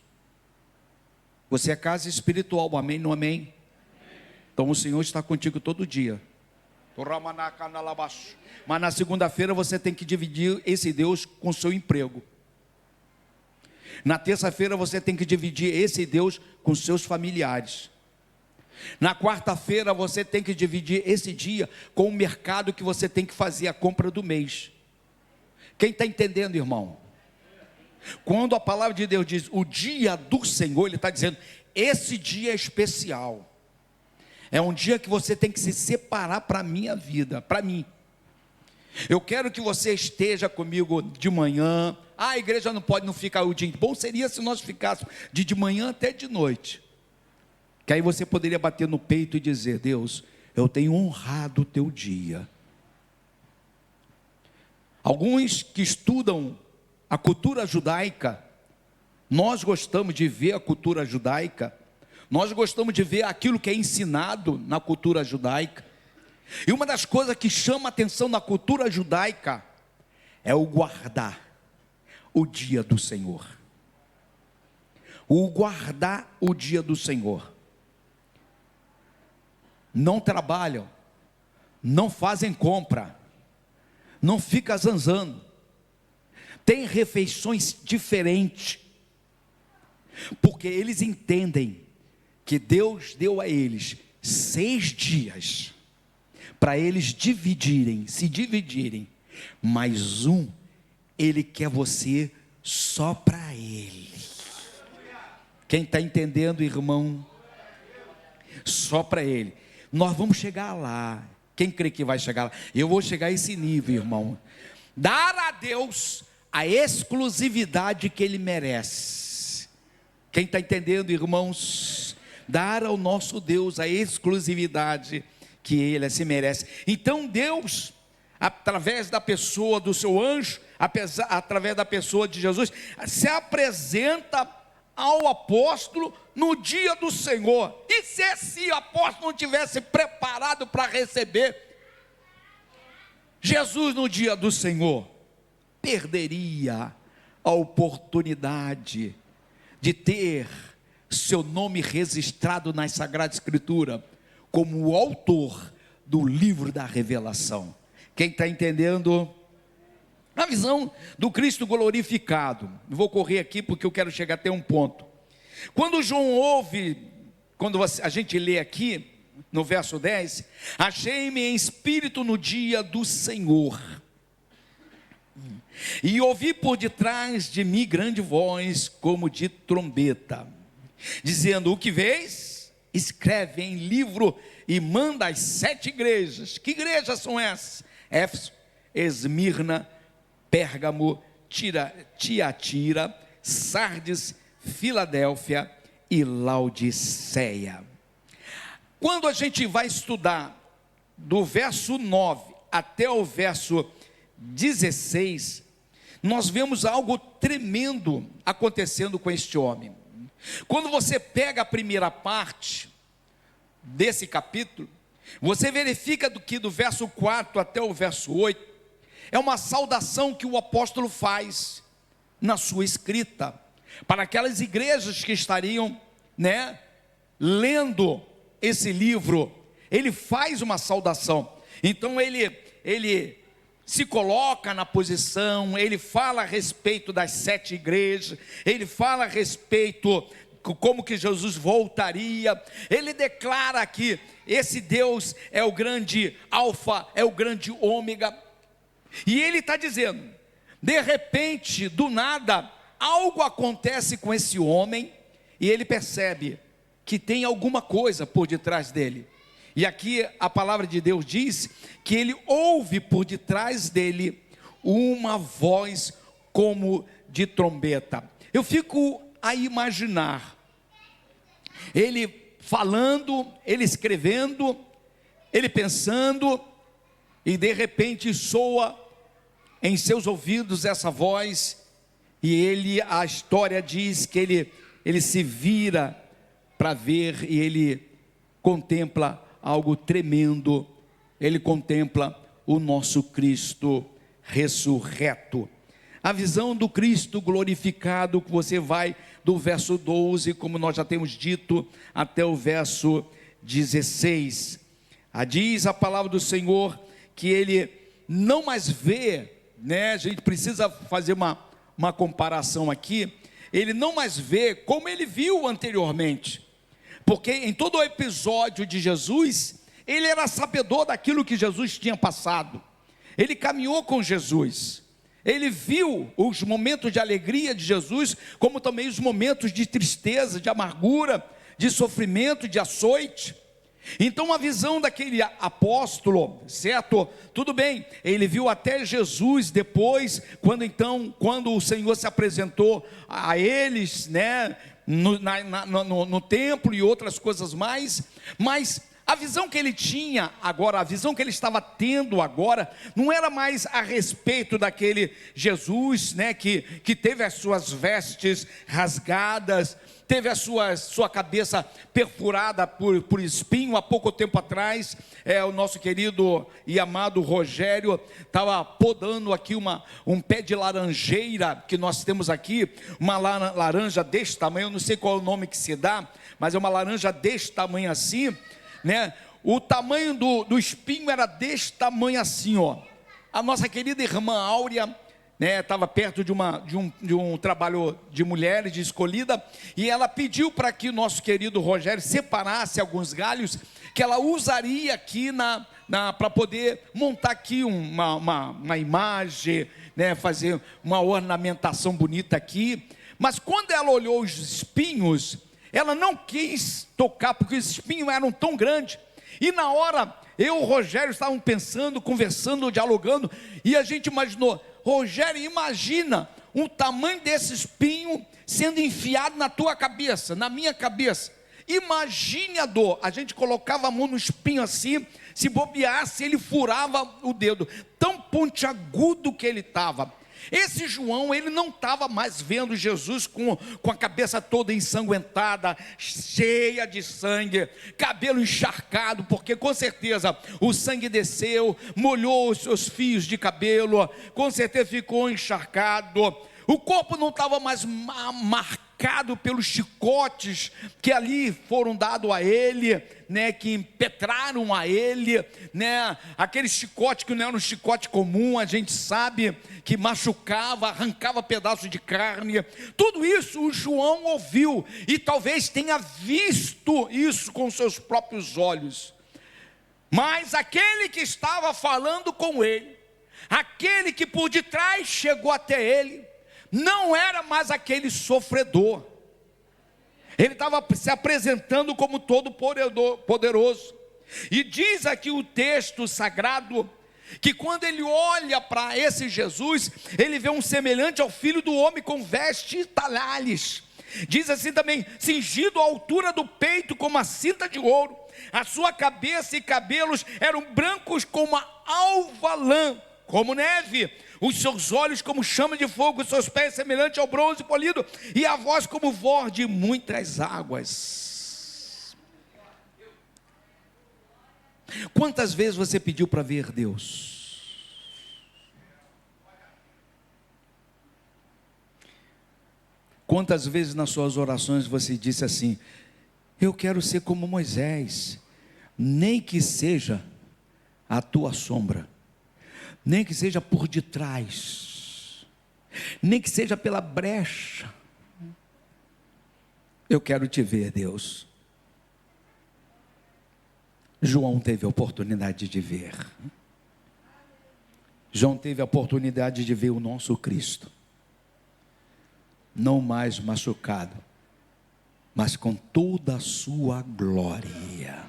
Você é casa espiritual, amém, não amém? Então o Senhor está contigo todo dia. Mas na segunda-feira você tem que dividir esse Deus com o seu emprego. Na terça-feira você tem que dividir esse Deus com seus familiares. Na quarta-feira você tem que dividir esse dia com o mercado que você tem que fazer a compra do mês. Quem está entendendo, irmão? Quando a palavra de Deus diz o dia do Senhor, Ele está dizendo, esse dia é especial. É um dia que você tem que se separar para a minha vida, para mim. Eu quero que você esteja comigo de manhã. A igreja não pode não ficar o dia. Bom seria se nós ficássemos de manhã até de noite. Que aí você poderia bater no peito e dizer: Deus, eu tenho honrado o teu dia. Alguns que estudam a cultura judaica, nós gostamos de ver a cultura judaica, nós gostamos de ver aquilo que é ensinado na cultura judaica. E uma das coisas que chama a atenção na cultura judaica é o guardar o dia do Senhor. O guardar o dia do Senhor. Não trabalham, não fazem compra, não fica zanzando, tem refeições diferentes, porque eles entendem que Deus deu a eles 6 dias, para eles se dividirem, mas Ele quer você só para Ele. Quem está entendendo, irmão? Só para Ele. Nós vamos chegar lá. Quem crê que vai chegar lá? Eu vou chegar a esse nível, irmão. Dar a Deus a exclusividade que Ele merece. Quem está entendendo, irmãos? Dar ao nosso Deus a exclusividade que ele assim merece. Então Deus, através da pessoa do seu anjo, através da pessoa de Jesus, se apresenta ao apóstolo no dia do Senhor. E se esse apóstolo não tivesse preparado para receber Jesus no dia do Senhor, perderia a oportunidade de ter seu nome registrado na Sagrada Escritura como o autor do livro da revelação. Quem está entendendo? A visão do Cristo glorificado. Vou correr aqui porque eu quero chegar até um ponto. Quando João ouve, quando a gente lê aqui no verso 10, achei-me em espírito no dia do Senhor, e ouvi por detrás de mim grande voz como de trombeta, dizendo: o que vês? Escreve em livro e manda às 7 igrejas. Que igrejas são essas? Éfeso, Esmirna, Pérgamo, Tiatira, Sardes, Filadélfia e Laodiceia. Quando a gente vai estudar do verso 9 até o verso 16, nós vemos algo tremendo acontecendo com este homem. Quando você pega a primeira parte desse capítulo, você verifica que do verso 4 até o verso 8, é uma saudação que o apóstolo faz na sua escrita, para aquelas igrejas que estariam, lendo esse livro. Ele faz uma saudação. Então ele se coloca na posição, ele fala a respeito das 7 igrejas, ele fala a respeito como que Jesus voltaria, ele declara que esse Deus é o grande alfa, é o grande ômega, e ele está dizendo, de repente, do nada, algo acontece com esse homem, e ele percebe que tem alguma coisa por detrás dele. E aqui a palavra de Deus diz que ele ouve por detrás dele uma voz como de trombeta. Eu fico a imaginar ele falando, ele escrevendo, ele pensando, e de repente soa em seus ouvidos essa voz, e a história diz que ele se vira para ver, e ele contempla algo tremendo. Ele contempla o nosso Cristo ressurreto. A visão do Cristo glorificado, que você vai do verso 12, como nós já temos dito, até o verso 16. Diz a palavra do Senhor que ele não mais vê, a gente precisa fazer uma comparação aqui. Ele não mais vê como ele viu anteriormente, porque em todo o episódio de Jesus, ele era sabedor daquilo que Jesus tinha passado. Ele caminhou com Jesus, ele viu os momentos de alegria de Jesus, como também os momentos de tristeza, de amargura, de sofrimento, de açoite. Então a visão daquele apóstolo, certo? Tudo bem, ele viu até Jesus depois, quando o Senhor se apresentou a eles, no templo e outras coisas mais, mas a visão que ele tinha agora, a visão que ele estava tendo agora, não era mais a respeito daquele Jesus, que teve as suas vestes rasgadas, teve a sua cabeça perfurada por espinho. Há pouco tempo atrás, o nosso querido e amado Rogério estava podando aqui um pé de laranjeira que nós temos aqui, uma laranja deste tamanho, eu não sei qual é o nome que se dá, mas é uma laranja deste tamanho assim, o tamanho do espinho era deste tamanho assim, ó. A nossa querida irmã Áurea estava perto de um trabalho de mulheres, de escolhida, e ela pediu para que o nosso querido Rogério separasse alguns galhos, que ela usaria aqui para poder montar aqui uma imagem, fazer uma ornamentação bonita aqui. Mas quando ela olhou os espinhos, ela não quis tocar, porque os espinhos eram tão grandes, e na hora, eu e o Rogério estávamos pensando, conversando, dialogando, e a gente imaginou: Rogério, imagina o tamanho desse espinho sendo enfiado na tua cabeça, na minha cabeça. Imagine a dor. A gente colocava a mão no espinho assim, se bobeasse, ele furava o dedo. Tão pontiagudo que ele estava. Esse João, ele não estava mais vendo Jesus com a cabeça toda ensanguentada, cheia de sangue, cabelo encharcado, porque com certeza o sangue desceu, molhou os seus fios de cabelo, com certeza ficou encharcado. O corpo não estava mais marcado pelos chicotes que ali foram dados a ele, né, que impetraram a ele, né, aquele chicote que não era um chicote comum, a gente sabe que machucava, arrancava pedaços de carne. Tudo isso o João ouviu e talvez tenha visto isso com seus próprios olhos. Mas aquele que estava falando com ele, aquele que por detrás chegou até ele, não era mais aquele sofredor. Ele estava se apresentando como todo poderoso. E diz aqui o texto sagrado, que quando ele olha para esse Jesus, ele vê um semelhante ao Filho do Homem com vestes e talhares. Diz assim também, cingido à altura do peito com uma cinta de ouro. A sua cabeça e cabelos eram brancos como a alva lã, como neve. Os seus olhos como chama de fogo, os seus pés semelhantes ao bronze polido, e a voz como voz de muitas águas. Quantas vezes você pediu para ver Deus? Quantas vezes nas suas orações você disse assim: eu quero ser como Moisés, nem que seja a tua sombra, nem que seja por detrás, nem que seja pela brecha, eu quero te ver, Deus. João teve a oportunidade de ver. João teve a oportunidade de ver o nosso Cristo, não mais machucado, mas com toda a sua glória.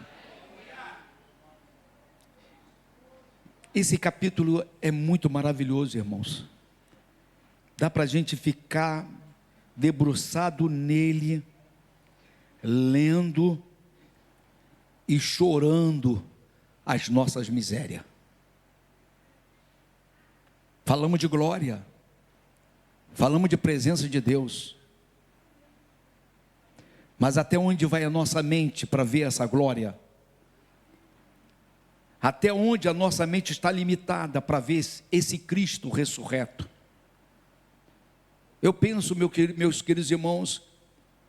Esse capítulo é muito maravilhoso, irmãos. Dá para a gente ficar debruçado nele, lendo e chorando as nossas misérias. Falamos de glória, falamos de presença de Deus, mas até onde vai a nossa mente para ver essa glória? Até onde a nossa mente está limitada para ver esse Cristo ressurreto? Eu penso, meus queridos irmãos,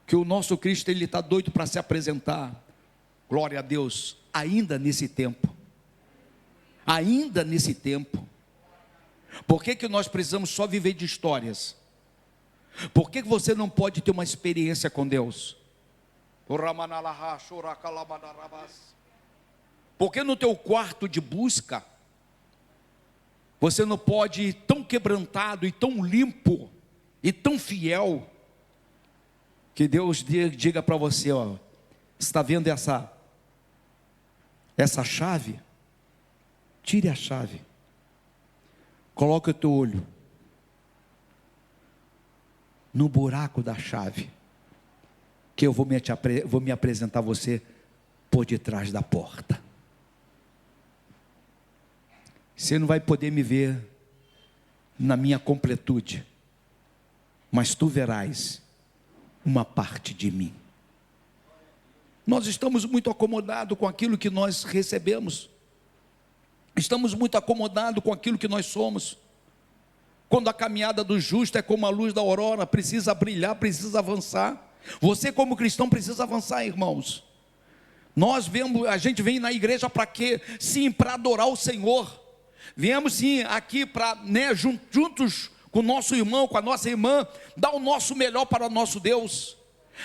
que o nosso Cristo, ele está doido para se apresentar. Glória a Deus, ainda nesse tempo. Ainda nesse tempo. Por que nós precisamos só viver de histórias? Por que você não pode ter uma experiência com Deus? Porque no teu quarto de busca, você não pode ir tão quebrantado e tão limpo e tão fiel, que Deus diga para você, ó, está vendo essa chave? Tire a chave, coloque o teu olho no buraco da chave, que eu vou me apresentar a você por detrás da porta. Você não vai poder me ver na minha completude, mas tu verás uma parte de mim. Nós estamos muito acomodados com aquilo que nós recebemos, estamos muito acomodados com aquilo que nós somos. Quando a caminhada do justo é como a luz da aurora, precisa brilhar, precisa avançar. Você como cristão precisa avançar, irmãos. A gente vem na igreja para quê? Sim, para adorar o Senhor. Viemos sim aqui para, juntos com o nosso irmão, com a nossa irmã, dar o nosso melhor para o nosso Deus.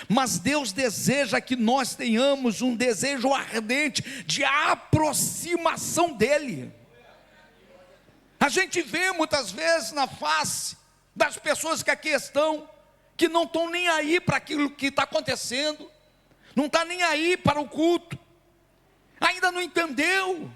Mas Deus deseja que nós tenhamos um desejo ardente de aproximação dEle. A gente vê muitas vezes na face das pessoas que aqui estão, que não estão nem aí para aquilo que está acontecendo, não está nem aí para o culto, ainda não entendeu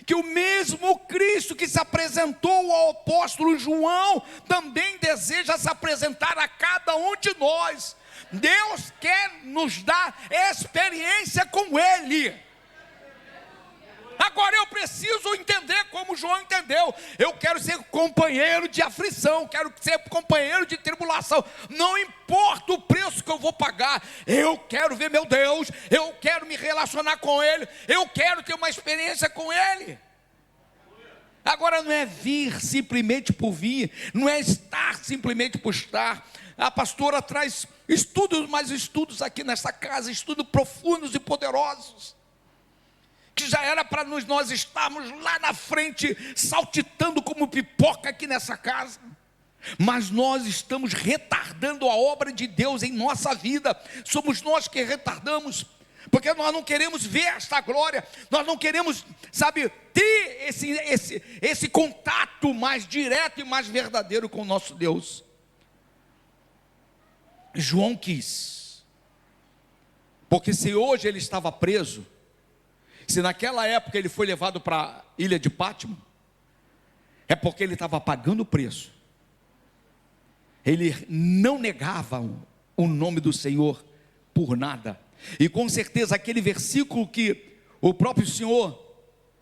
que o mesmo Cristo que se apresentou ao apóstolo João, também deseja se apresentar a cada um de nós. Deus quer nos dar experiência com Ele. Agora eu preciso entender como João entendeu. Eu quero ser companheiro de aflição, quero ser companheiro de tribulação. Não importa o preço que eu vou pagar, eu quero ver meu Deus, eu quero me relacionar com Ele, eu quero ter uma experiência com Ele. Agora não é vir simplesmente por vir, não é estar simplesmente por estar. A pastora traz estudos, mais estudos aqui nessa casa, estudos profundos e poderosos, que já era para nós estarmos lá na frente, saltitando como pipoca aqui nessa casa, mas nós estamos retardando a obra de Deus em nossa vida. Somos nós que retardamos, porque nós não queremos ver esta glória, nós não queremos, ter esse contato mais direto e mais verdadeiro com o nosso Deus. João quis, porque se hoje ele estava preso, se naquela época ele foi levado para a ilha de Pátimo, é porque ele estava pagando o preço. Ele não negava o nome do Senhor por nada. E com certeza aquele versículo que o próprio Senhor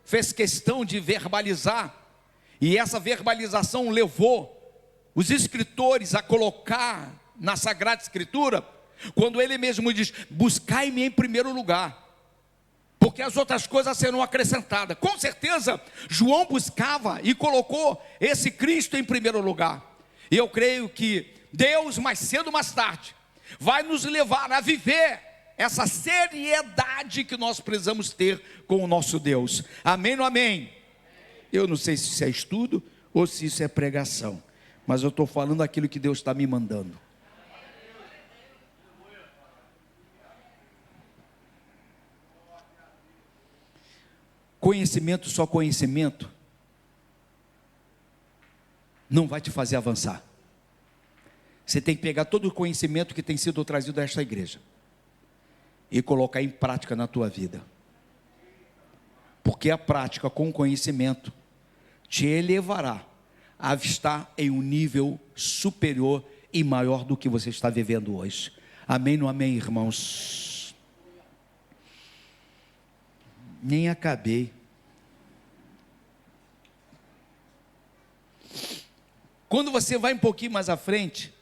fez questão de verbalizar, e essa verbalização levou os escritores a colocar na Sagrada Escritura, quando ele mesmo diz: buscai-me em primeiro lugar, porque as outras coisas serão acrescentadas. Com certeza João buscava e colocou esse Cristo em primeiro lugar. E eu creio que Deus, mais cedo ou mais tarde, vai nos levar a viver essa seriedade que nós precisamos ter com o nosso Deus. Amém ou não amém? Eu não sei se isso é estudo ou se isso é pregação, mas eu estou falando aquilo que Deus está me mandando. Conhecimento, só conhecimento, não vai te fazer avançar. Você tem que pegar todo o conhecimento que tem sido trazido a esta igreja e colocar em prática na tua vida, porque a prática com o conhecimento te elevará a estar em um nível superior e maior do que você está vivendo hoje. Amém ou não amém, irmãos? Nem acabei. Quando você vai um pouquinho mais à frente,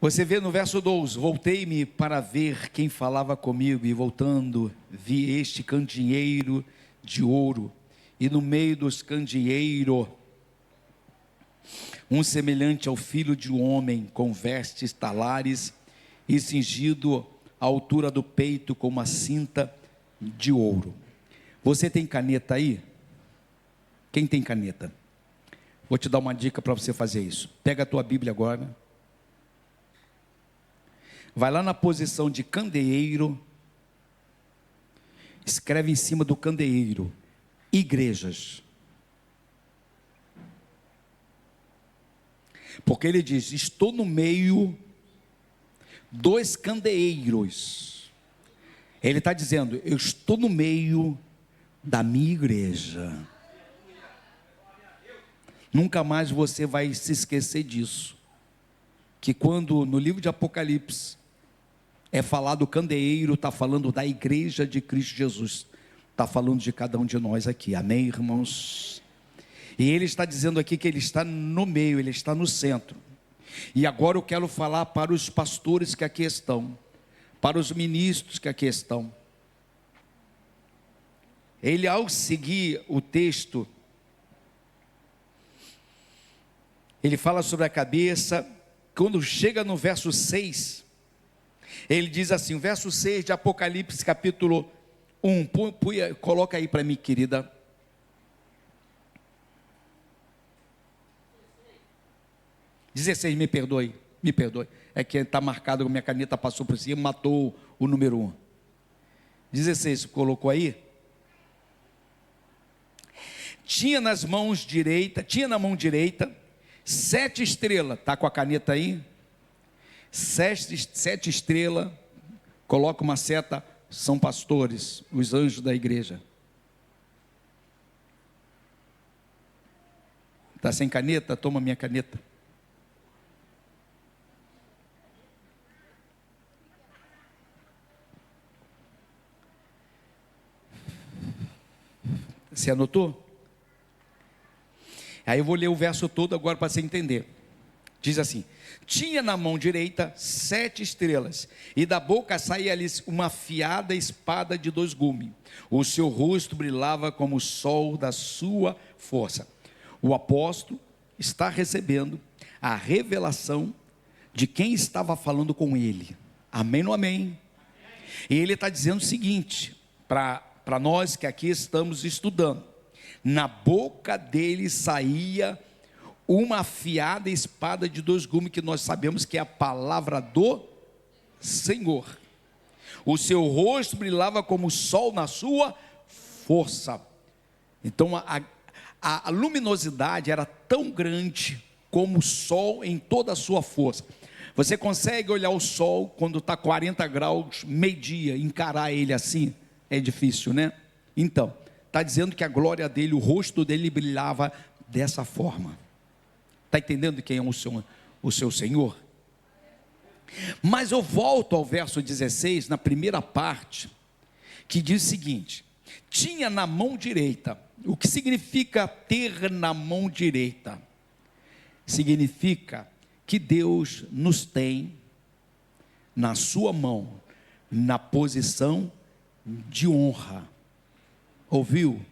você vê no verso 12: voltei-me para ver quem falava comigo, e voltando, vi este candeeiro de ouro, e no meio dos candeeiros, um semelhante ao filho de um homem, com vestes talares, e cingido à altura do peito com uma cinta de ouro. Você tem caneta aí? Quem tem caneta? Vou te dar uma dica para você fazer isso. Pega a tua Bíblia agora, vai lá na posição de candeeiro, escreve em cima do candeeiro: igrejas. Porque ele diz: estou no meio dos candeeiros. Ele está dizendo: eu estou no meio da minha igreja. Nunca mais você vai se esquecer disso, que quando no livro de Apocalipse é falado candeeiro, está falando da igreja de Cristo Jesus, está falando de cada um de nós aqui. Amém, irmãos? E ele está dizendo aqui que ele está no meio, ele está no centro. E agora eu quero falar para os pastores que aqui estão, para os ministros que aqui estão. Ele, ao seguir o texto, ele fala sobre a cabeça. Quando chega no verso 6, ele diz assim, o verso 6 de Apocalipse capítulo 1, coloca aí para mim, querida. (16), me perdoe, é que está marcado, minha caneta passou por cima, matou o número 1. 16, colocou aí? Tinha na mão direita 7 estrelas, está com a caneta aí? 7 estrelas, coloca uma seta, são pastores, os anjos da igreja. Está sem caneta? Toma minha caneta. Você anotou? Aí eu vou ler o verso todo agora para você entender. Diz assim: tinha na mão direita 7 estrelas, e da boca saía-lhes uma afiada espada de 2 gumes. O seu rosto brilhava como o sol da sua força. O apóstolo está recebendo a revelação de quem estava falando com ele. Amém ou amém? E ele está dizendo o seguinte, para nós que aqui estamos estudando: na boca dele saía uma afiada espada de 2 gumes, que nós sabemos que é a palavra do Senhor. O seu rosto brilhava como o sol na sua força. Então a luminosidade era tão grande como o sol em toda a sua força. Você consegue olhar o sol quando está 40 graus, meio-dia, encarar ele assim? É difícil, né? Então, está dizendo que a glória dele, o rosto dele brilhava dessa forma. Está entendendo quem é o seu Senhor? Mas eu volto ao verso 16, na primeira parte, que diz o seguinte: tinha na mão direita. O que significa ter na mão direita? Significa que Deus nos tem na sua mão, na posição de honra. Ouviu?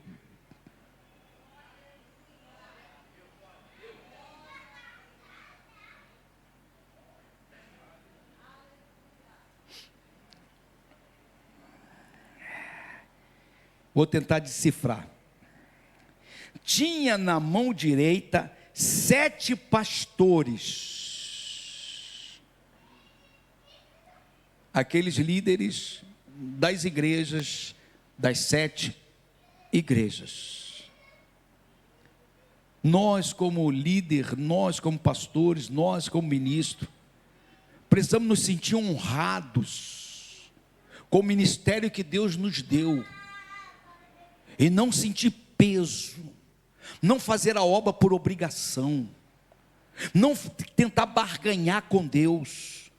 Vou tentar decifrar. Tinha na mão direita 7 pastores, aqueles líderes das igrejas, das 7 igrejas. Nós como líder, nós como pastores, nós como ministro, precisamos nos sentir honrados com o ministério que Deus nos deu, e não sentir peso, não fazer a obra por obrigação, não tentar barganhar com Deus.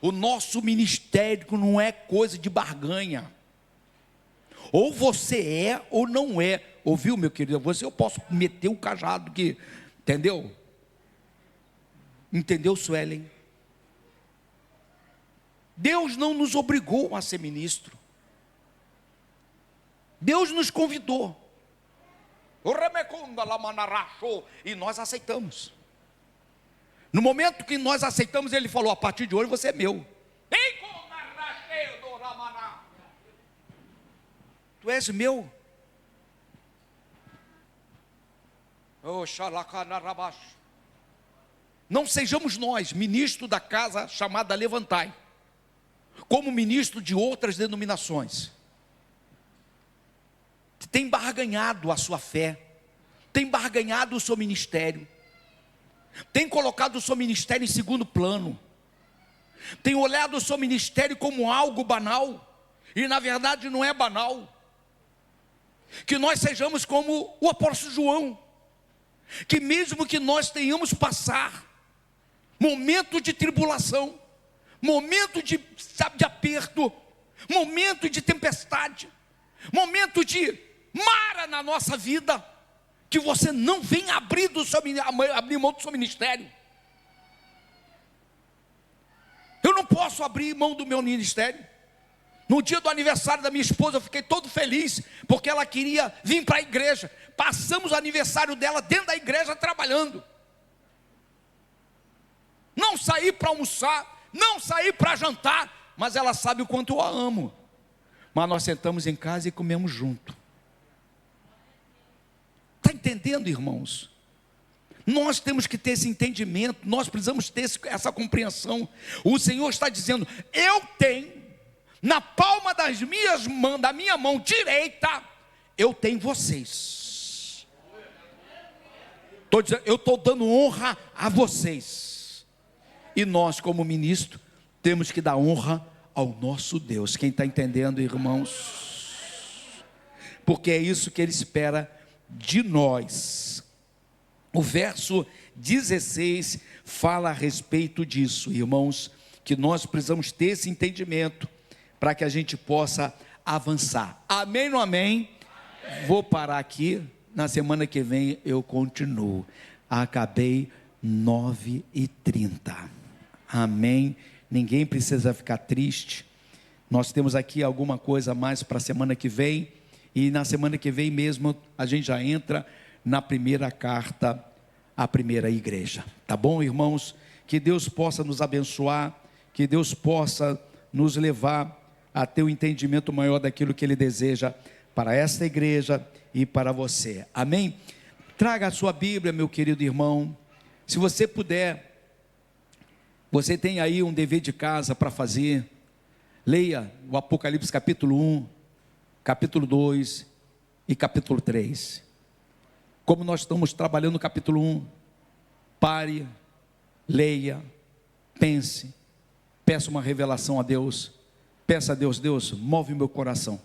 O nosso ministério não é coisa de barganha. Ou você é ou não é. Ouviu, meu querido? Eu posso meter o cajado que, entendeu? Entendeu, Suelen? Deus não nos obrigou a ser ministro. Deus nos convidou, e nós aceitamos. No momento que nós aceitamos, Ele falou: a partir de hoje você é meu. Tu és meu. Não sejamos nós, ministro da casa chamada Levantai, como ministro de outras denominações, tem barganhado a sua fé, tem barganhado o seu ministério, tem colocado o seu ministério em segundo plano, tem olhado o seu ministério como algo banal, e na verdade não é banal. Que nós sejamos como o apóstolo João, que mesmo que nós tenhamos passar momento de tribulação, momento de aperto, momento de tempestade, momento de mara na nossa vida, que você não venha abrir mão do seu ministério. Eu não posso abrir mão do meu ministério. No dia do aniversário da minha esposa, eu fiquei todo feliz, porque ela queria vir para a igreja. Passamos o aniversário dela dentro da igreja trabalhando. Não saí para almoçar, não saí para jantar, mas ela sabe o quanto eu a amo. Mas nós sentamos em casa e comemos junto. Está entendendo, irmãos? Nós temos que ter esse entendimento, nós precisamos ter essa compreensão. O Senhor está dizendo: eu tenho na palma das minhas mãos, da minha mão direita, eu tenho vocês. Eu estou dando honra a vocês. E nós, como ministro, temos que dar honra ao nosso Deus. Quem está entendendo, irmãos? Porque é isso que Ele espera de nós. O verso 16 fala a respeito disso, irmãos, que nós precisamos ter esse entendimento, para que a gente possa avançar. Amém ou não amém? Vou parar aqui, na semana que vem eu continuo. Acabei 9h30. Amém? Ninguém precisa ficar triste. Nós temos aqui alguma coisa a mais para a semana que vem. E na semana que vem mesmo a gente já entra na primeira carta à primeira igreja. Tá bom, irmãos? Que Deus possa nos abençoar, que Deus possa nos levar a ter um entendimento maior daquilo que Ele deseja para esta igreja e para você. Amém? Traga a sua Bíblia, meu querido irmão. Se você puder, você tem aí um dever de casa para fazer. Leia o Apocalipse capítulo 1, capítulo 2 e capítulo 3. Como nós estamos trabalhando no capítulo 1, pare, leia, pense, peça uma revelação a Deus. Peça a Deus, Deus, move meu coração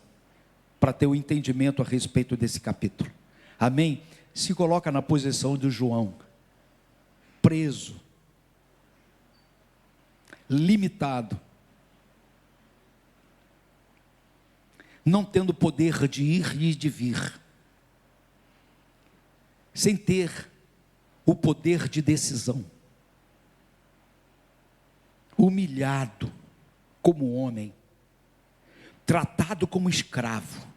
para ter o entendimento a respeito desse capítulo. Amém? Se coloca na posição de João, preso, limitado, não tendo poder de ir e de vir, sem ter o poder de decisão, humilhado como homem, tratado como escravo,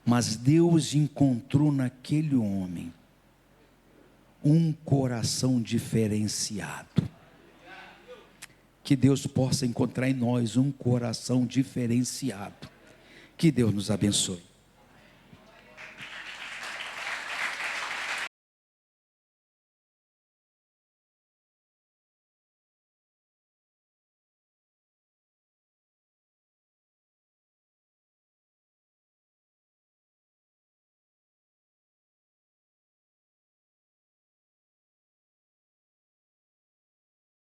mas Deus encontrou naquele homem um coração diferenciado. Que Deus possa encontrar em nós um coração diferenciado. Que Deus nos abençoe.